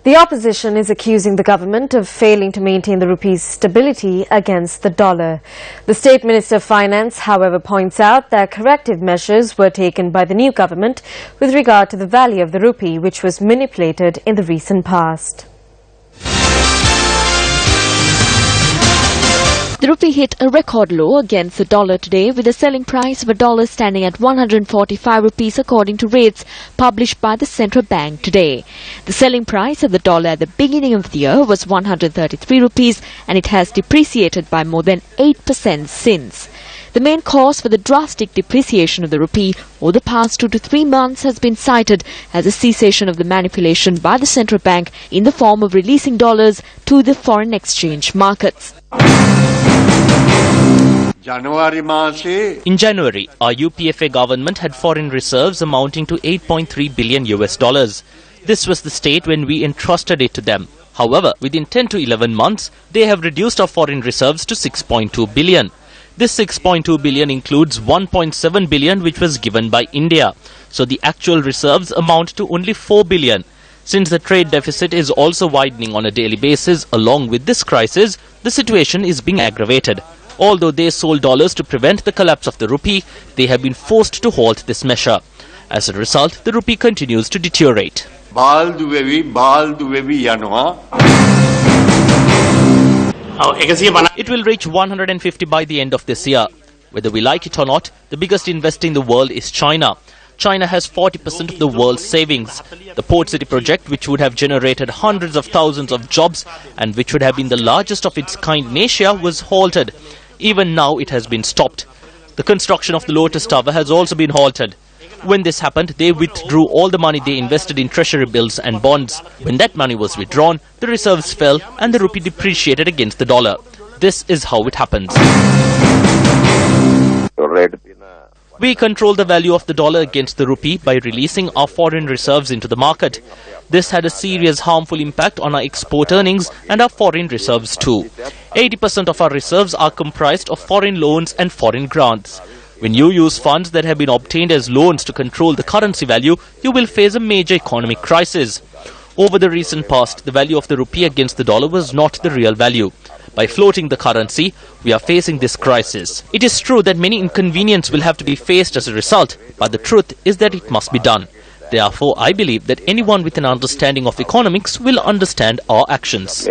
The opposition is accusing the government of failing to maintain the rupee's stability against the dollar. The State Minister of Finance, however, points out that corrective measures were taken by the new government with regard to the value of the rupee, which was manipulated in the recent past. The rupee hit a record low against the dollar today, with the selling price of a dollar standing at 145 rupees according to rates published by the central bank today. The selling price of the dollar at the beginning of the year was 133 rupees and it has depreciated by more than 8% since. The main cause for the drastic depreciation of the rupee over the past 2 to 3 months has been cited as a cessation of the manipulation by the central bank in the form of releasing dollars to the foreign exchange markets. In January, our UPFA government had foreign reserves amounting to $8.3 billion. This was the state when we entrusted it to them. However, within 10 to 11 months, they have reduced our foreign reserves to 6.2 billion. This 6.2 billion includes 1.7 billion which was given by India. So the actual reserves amount to only 4 billion. Since the trade deficit is also widening on a daily basis along with this crisis, the situation is being aggravated. Although they sold dollars to prevent the collapse of the rupee, they have been forced to halt this measure. As a result, the rupee continues to deteriorate. It will reach 150 by the end of this year. Whether we like it or not, the biggest investor in the world is China. China has 40% of the world's savings. The Port City project, which would have generated hundreds of thousands of jobs and which would have been the largest of its kind in Asia, was halted. Even now it has been stopped. The construction of the Lotus Tower has also been halted. When this happened, they withdrew all the money they invested in treasury bills and bonds. When that money was withdrawn, the reserves fell and the rupee depreciated against the dollar. This is how it happens. We control the value of the dollar against the rupee by releasing our foreign reserves into the market. This had a serious harmful impact on our export earnings and our foreign reserves too. 80% of our reserves are comprised of foreign loans and foreign grants. When you use funds that have been obtained as loans to control the currency value, you will face a major economic crisis. Over the recent past, the value of the rupee against the dollar was not the real value. By floating the currency, we are facing this crisis. It is true that many inconveniences will have to be faced as a result, but the truth is that it must be done. Therefore, I believe that anyone with an understanding of economics will understand our actions.